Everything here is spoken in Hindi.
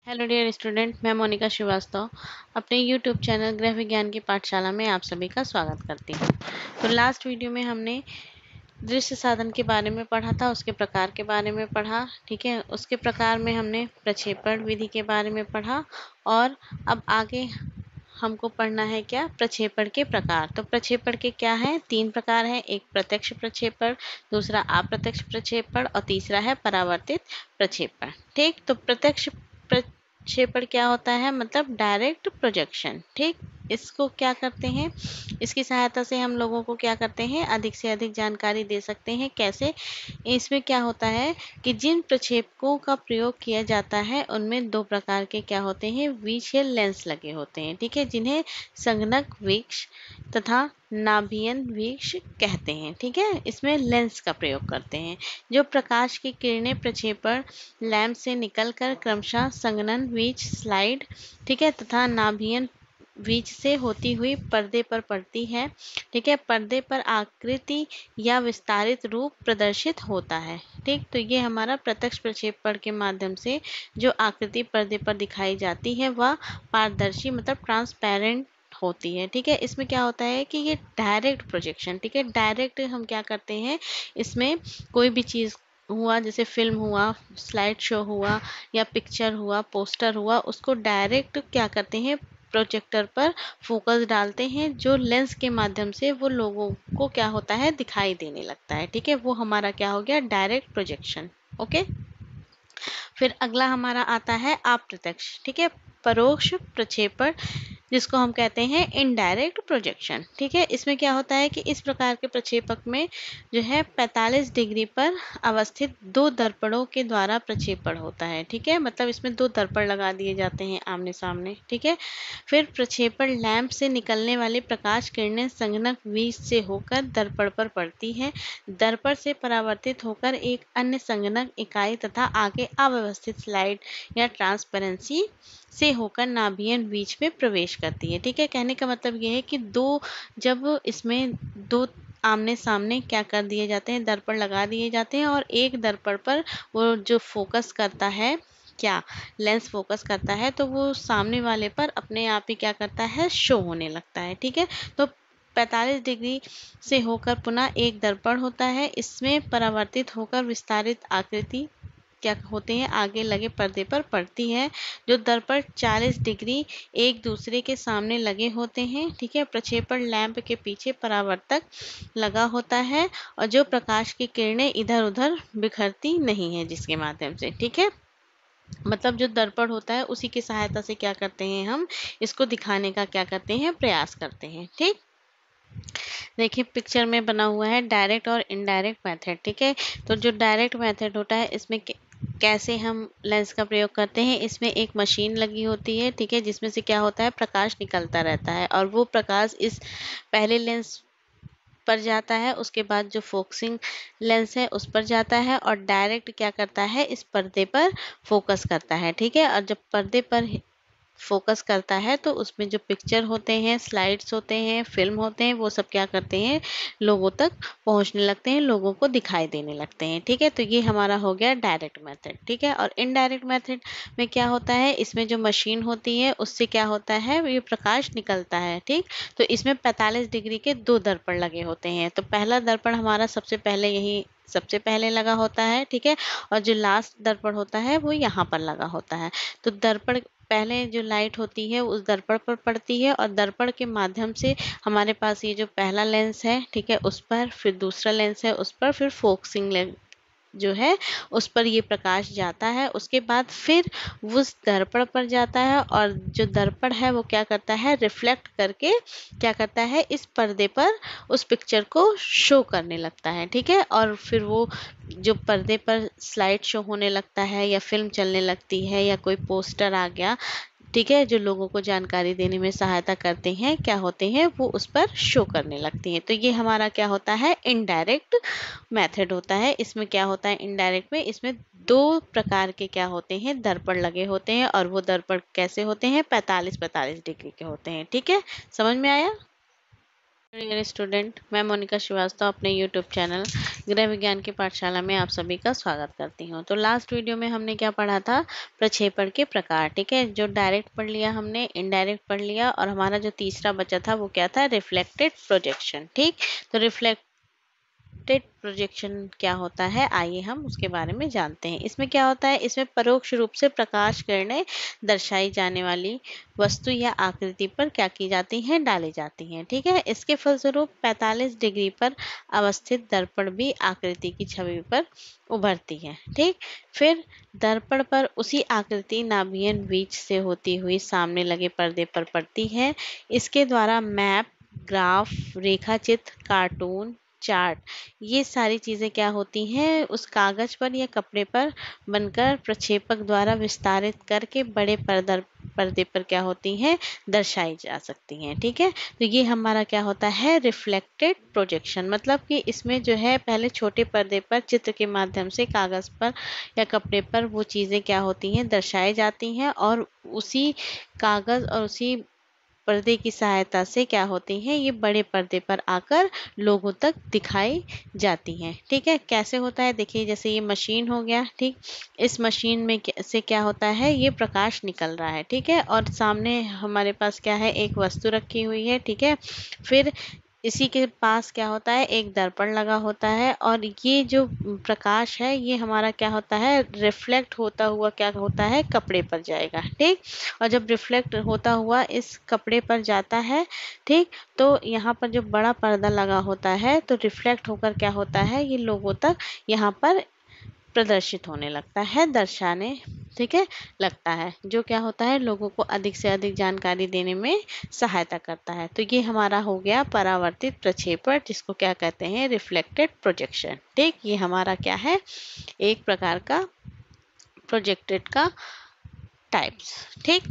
हेलो डियर स्टूडेंट, मैं मोनिका श्रीवास्तव अपने यूट्यूब चैनल गृह विज्ञान की पाठशाला में आप सभी का स्वागत करती हूँ। तो लास्ट वीडियो में हमने दृश्य साधन के बारे में पढ़ा था, उसके प्रकार के बारे में पढ़ा। ठीक है, उसके प्रकार में हमने प्रक्षेपण विधि के बारे में पढ़ा और अब आगे हमको पढ़ना है क्या, प्रक्षेपण के प्रकार। तो प्रक्षेपण के क्या है, 3 प्रकार है। एक प्रत्यक्ष प्रक्षेपण, दूसरा अप्रत्यक्ष प्रक्षेपण और तीसरा है परावर्तित प्रक्षेपण। ठीक, तो प्रत्यक्ष प्रक्षेपण क्या होता है, मतलब डायरेक्ट प्रोजेक्शन। ठीक, इसको क्या करते हैं, इसकी सहायता से हम लोगों को क्या करते हैं, अधिक से अधिक जानकारी दे सकते हैं। कैसे, इसमें क्या होता है कि जिन प्रक्षेपकों का प्रयोग किया जाता है उनमें 2 प्रकार के क्या होते हैं, विक्ष या लेंस लगे होते हैं। ठीक है, जिन्हें संगणक विक्ष तथा नाभियन विक्ष कहते हैं। ठीक है, इसमें लेंस का प्रयोग करते हैं। जो प्रकाश की किरणें प्रक्षेपण लैंप से निकलकर क्रमशः संघनन विक्ष स्लाइड, ठीक है, तथा नाभियन विक्ष से होती हुई पर्दे पर पड़ती है। ठीक है, पर्दे पर आकृति या विस्तारित रूप प्रदर्शित होता है। ठीक, तो ये हमारा प्रत्यक्ष प्रक्षेपण के माध्यम से जो आकृति पर्दे पर दिखाई जाती है वह पारदर्शी मतलब ट्रांसपेरेंट होती है। ठीक है, इसमें क्या होता है कि ये डायरेक्ट प्रोजेक्शन, ठीक है, डायरेक्ट हम क्या करते हैं, इसमें कोई भी चीज़ हुआ, जैसे फिल्म हुआ, स्लाइड शो हुआ या पिक्चर हुआ, पोस्टर हुआ, उसको डायरेक्ट क्या करते हैं, प्रोजेक्टर पर फोकस डालते हैं, जो लेंस के माध्यम से वो लोगों को क्या होता है, दिखाई देने लगता है। ठीक है, वो हमारा क्या हो गया, डायरेक्ट प्रोजेक्शन। ओके, फिर अगला हमारा आता है अप्रत्यक्ष। ठीक है, परोक्ष प्रक्षेपण, जिसको हम कहते हैं इनडायरेक्ट प्रोजेक्शन। ठीक है, इसमें क्या होता है कि इस प्रकार के प्रक्षेपक में जो है 45 डिग्री पर अवस्थित 2 दर्पणों के द्वारा प्रक्षेपण होता है। ठीक है, मतलब इसमें 2 दर्पण लगा दिए जाते हैं आमने सामने। ठीक है, फिर प्रक्षेपण लैंप से निकलने वाली प्रकाश किरणें संगणक विक्ष से होकर दर्पण पर पड़ती है। दर्पण से परावर्तित होकर एक अन्य संगणक इकाई तथा आगे अव्यवस्थित स्लाइड या ट्रांसपेरेंसी से होकर नाभियन विक्ष में प्रवेश करती है। ठीक है, कहने का मतलब ये है कि जब इसमें 2 आमने सामने क्या कर दिए जाते हैं, दर्पण लगा दिए जाते हैं और एक दर्पण पर वो जो फोकस करता है, क्या लेंस फोकस करता है, तो वो सामने वाले पर अपने आप ही क्या करता है, शो होने लगता है। ठीक है, तो 45 डिग्री से होकर पुनः एक दर्पण होता है, इसमें परावर्तित होकर विस्तारित आकृति क्या होते हैं, आगे लगे पर्दे पर पड़ती है। जो दर्पण 40 डिग्री एक दूसरे के सामने लगे होते हैं। ठीक है, प्रक्षेपण लैंप के पीछे परावर्तक लगा होता है और जो प्रकाश की किरणें इधर उधर बिखरती नहीं है जिसके माध्यम से। ठीक है, मतलब जो दर्पण होता है उसी की सहायता से क्या करते हैं, हम इसको दिखाने का क्या करते हैं, प्रयास करते हैं। ठीक, देखिए पिक्चर में बना हुआ है डायरेक्ट और इनडायरेक्ट मेथड। ठीक है, तो जो डायरेक्ट मेथड होता है इसमें कैसे हम लेंस का प्रयोग करते हैं, इसमें एक मशीन लगी होती है। ठीक है, जिसमें से क्या होता है, प्रकाश निकलता रहता है और वो प्रकाश इस पहले लेंस पर जाता है, उसके बाद जो फोकसिंग लेंस है उस पर जाता है और डायरेक्ट क्या करता है, इस पर्दे पर फोकस करता है। ठीक है, और जब पर्दे पर फोकस करता है तो उसमें जो पिक्चर होते हैं, स्लाइड्स होते हैं, फिल्म होते हैं, वो सब क्या करते हैं, लोगों तक पहुंचने लगते हैं, लोगों को दिखाई देने लगते हैं। ठीक है, तो ये हमारा हो गया डायरेक्ट मेथड। ठीक है, और इनडायरेक्ट मेथड में क्या होता है, इसमें जो मशीन होती है उससे क्या होता है, ये प्रकाश निकलता है। ठीक, तो इसमें 45 डिग्री के 2 दर्पण लगे होते हैं। तो पहला दर्पण हमारा सबसे पहले लगा होता है। ठीक है, और जो लास्ट दर्पण होता है वो यहाँ पर लगा होता है। तो दर्पण पहले जो लाइट होती है उस दर्पण पर पड़ती है और दर्पण के माध्यम से हमारे पास ये जो पहला लेंस है, ठीक है, उस पर, फिर दूसरा लेंस है उस पर, फिर फोकसिंग लेंस जो है उस पर ये प्रकाश जाता है। उसके बाद फिर उस दर्पण पर जाता है और जो दर्पण है वो क्या करता है, रिफ्लेक्ट करके क्या करता है, इस पर्दे पर उस पिक्चर को शो करने लगता है। ठीक है, और फिर वो जो पर्दे पर स्लाइड शो होने लगता है या फिल्म चलने लगती है या कोई पोस्टर आ गया, ठीक है, जो लोगों को जानकारी देने में सहायता करते हैं, क्या होते हैं, वो उस पर शो करने लगती हैं। तो ये हमारा क्या होता है, इनडायरेक्ट मेथड होता है। इसमें क्या होता है, इनडायरेक्ट में इसमें 2 प्रकार के क्या होते हैं, दर्पण लगे होते हैं और वो दर्पण कैसे होते हैं, 45-45 डिग्री के होते हैं। ठीक है, समझ में आया। डियर स्टूडेंट, मैं मोनिका श्रीवास्तव अपने यूट्यूब चैनल गृह विज्ञान की पाठशाला में आप सभी का स्वागत करती हूँ। तो लास्ट वीडियो में हमने क्या पढ़ा था? प्रक्षेपण के प्रकार। ठीक है, जो डायरेक्ट पढ़ लिया हमने, इनडायरेक्ट पढ़ लिया, और हमारा जो तीसरा बचा था वो क्या था? Reflected projection. ठीक, तो रिफ्लेक्टेड प्रोजेक्शन क्या होता है, आइए हम उसके बारे में जानते हैं। इसमें क्या होता है? इसमें परोक्ष रूप से प्रकाश किरणें दर्शाई जाने वाली वस्तु या आकृति पर क्या की जाती हैं? डाली जाती हैं। ठीक है, इसके फलस्वरूप 45 डिग्री पर अवस्थित दर्पण भी आकृति की छवि पर उभरती है। ठीक, फिर दर्पण पर उसी आकृति नाभियन बीच से होती हुई सामने लगे पर्दे पर पड़ती है। इसके द्वारा मैप, ग्राफ, रेखा चित्र, कार्टून, चार्ट, ये सारी चीज़ें क्या होती हैं? उस कागज पर या कपड़े पर बनकर प्रक्षेपक द्वारा विस्तारित करके बड़े पर्दे पर क्या होती हैं? दर्शाई जा सकती हैं। ठीक है, तो ये हमारा क्या होता है? Reflected projection. मतलब कि इसमें जो है पहले छोटे पर्दे पर चित्र के माध्यम से कागज पर या कपड़े पर वो चीज़ें क्या होती हैं? दर्शाई जाती हैं, और उसी कागज और उसी पर्दे की सहायता से क्या होती हैं? ये बड़े पर्दे पर आकर लोगों तक दिखाई जाती हैं। ठीक है, कैसे होता है? देखिए, जैसे ये मशीन हो गया। ठीक, इस मशीन में से क्या होता है? ये प्रकाश निकल रहा है। ठीक है, और सामने हमारे पास क्या है? एक वस्तु रखी हुई है। ठीक है, फिर इसी के पास क्या होता है? एक दर्पण लगा होता है, और ये जो प्रकाश है ये हमारा क्या होता है? रिफ्लेक्ट होता हुआ क्या होता है? कपड़े पर जाएगा। ठीक, और जब रिफ्लेक्ट होता हुआ इस कपड़े पर जाता है, ठीक, तो यहाँ पर जो बड़ा पर्दा लगा होता है तो रिफ्लेक्ट होकर क्या होता है? ये लोगों तक यहाँ पर प्रदर्शित होने लगता है, दर्शाने, ठीक है, लगता है, जो क्या होता है? लोगों को अधिक से अधिक जानकारी देने में सहायता करता है। तो ये हमारा हो गया परावर्तित प्रक्षेपण, जिसको क्या कहते हैं? Reflected projection. ठीक, ये हमारा क्या है? एक प्रकार का प्रोजेक्टेड का टाइप्स। ठीक,